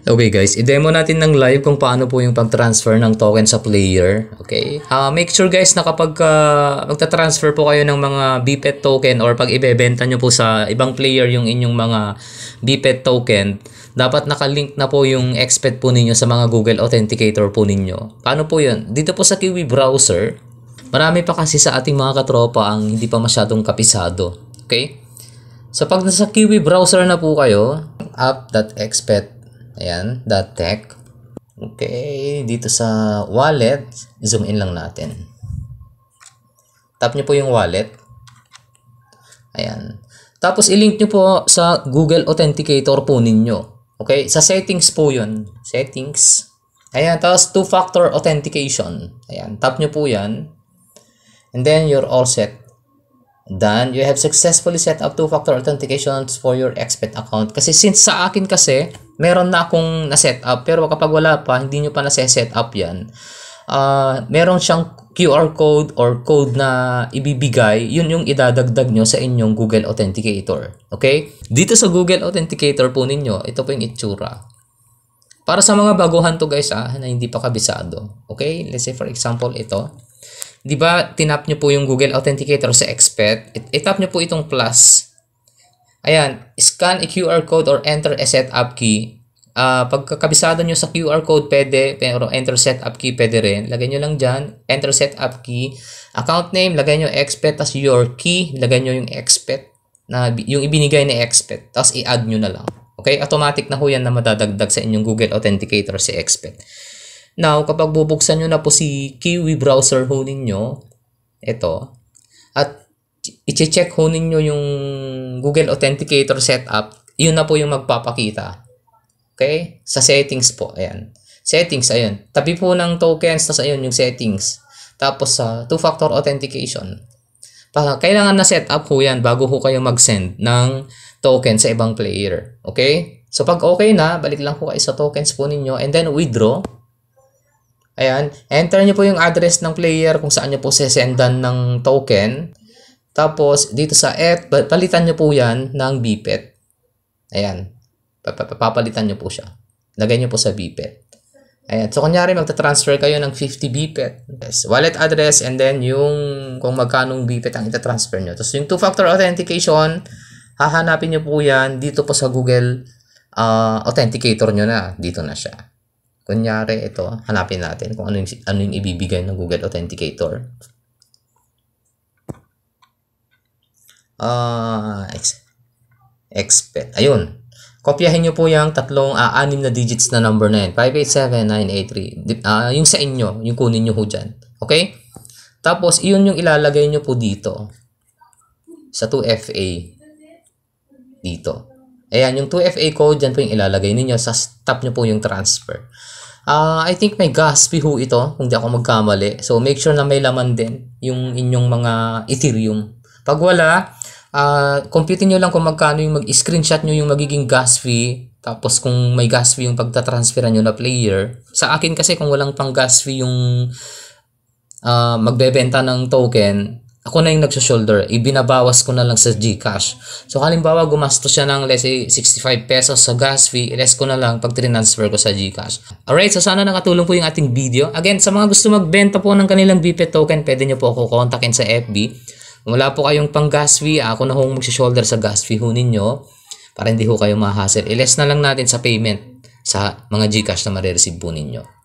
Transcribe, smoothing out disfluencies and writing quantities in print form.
Okay guys, i-demo natin ng live kung paano po yung pag-transfer ng token sa player. Okay? Make sure guys na kapag magta-transfer po kayo ng mga BPET token or pag ibebenta nyo po sa ibang player yung inyong mga BPET token, dapat nakalink na po yung XPET po ninyo sa mga Google Authenticator po ninyo. Paano po yun? Dito po sa Kiwi browser, marami pa kasi sa ating mga katropa ang hindi pa masyadong kapisado. Okay? So pag nasa Kiwi browser na po kayo, app.xpet, ayan, .tech. Okay, dito sa wallet, zoom in lang natin. Tap nyo po yung wallet. Ayan. Tapos i-link nyo po sa Google Authenticator po ninyo. Okay, sa settings po yun. Settings. Ayan, tapos two-factor authentication. Ayan, tap nyo po yan. And then you're all set. Done. You have successfully set up two-factor authentications for your XPET account. Kasi since sa akin kasi, meron na akong na-set up. Pero kapag wala pa, hindi nyo pa na-set up yan. Meron siyang QR code or code na ibibigay. Yun yung idadagdag nyo sa inyong Google Authenticator. Okay? Dito sa Google Authenticator po ninyo, ito po yung itsura. Para sa mga baguhan to guys na hindi pa kabisado. Okay? Let's say for example, ito. Di ba, tinap nyo po yung Google Authenticator sa XPET. Itap nyo po itong plus. Ayan, scan a QR code or enter a setup key. Pagkakabisado nyo sa QR code, pwede, pero enter setup key, pwede rin. Lagay nyo lang dyan, enter setup key. Account name, lagay nyo XPET, tas your key, lagay nyo yung XPET, yung ibinigay na XPET, tas i-add nyo na lang. Okay, automatic na ho yan na madadagdag sa inyong Google Authenticator si XPET. Now, kapag bubuksan nyo na po si Kiwi browser ho ninyo, ito, at i-check ho ninyo yung Google Authenticator setup, yun na po yung magpapakita. Okay? Sa settings po, ayan. Settings, ayan. Tabi po ng tokens, tas ayun yung settings. Tapos sa two-factor authentication. Kailangan na setup ho yan bago ho kayo mag-send ng token sa ibang player. Okay? So, pag okay na, balik lang po kayo sa tokens po ninyo and then withdraw. Ayan, enter nyo po yung address ng player kung saan nyo po sesendan ng token. Tapos, dito sa palitan nyo po yan ng BPET. Ayan, papalitan nyo po siya. Lagay nyo po sa BPET. Ayan, so kunyari magta-transfer kayo ng 50 BPET. Yes, wallet address and then yung kung magkanong BPET ang ita-transfer nyo. Tapos yung two-factor authentication, hahanapin nyo po yan dito po sa Google Authenticator nyo na. Dito na siya. Kunyari, ito, hanapin natin kung ano yung ibibigay ng Google Authenticator. XPET. Ayun. Kopyahin nyo po yung anim na digits na number na yun. 587983. Yung sa inyo, yung kunin nyo ho dyan. Okay? Tapos, iyon yung ilalagay nyo po dito. Sa 2FA. Dito. Ayan, yung 2FA code, dyan po yung ilalagay ninyo. Sa tap nyo po yung transfer. I think may gas fee ho ito, kung di ako magkamali. So, make sure na may laman din yung inyong mga Ethereum. Pag wala, compute nyo lang kung magkano yung mag-screenshot nyo yung magiging gas fee. Tapos, kung may gas fee yung pagtatransferan nyo na player. Sa akin kasi, kung walang pang gas fee yung magbebenta ng token, ako na yung nagsushoulder, ibinabawas ko na lang sa GCash. So, halimbawa, gumastos siya ng, let's say, 65 pesos sa gas fee, less ko na lang pag transfer ko sa GCash. Alright, so sana nakatulong po yung ating video. Again, sa mga gusto magbenta po ng kanilang BPET token, pwede nyo po ako kontakin sa FB. Kung wala po kayong pang gas fee, ako na hong magsishoulder sa gas fee ho ninyo para hindi ho kayo ma-hassle. I-less na lang natin sa payment sa mga GCash na marireceive po ninyo.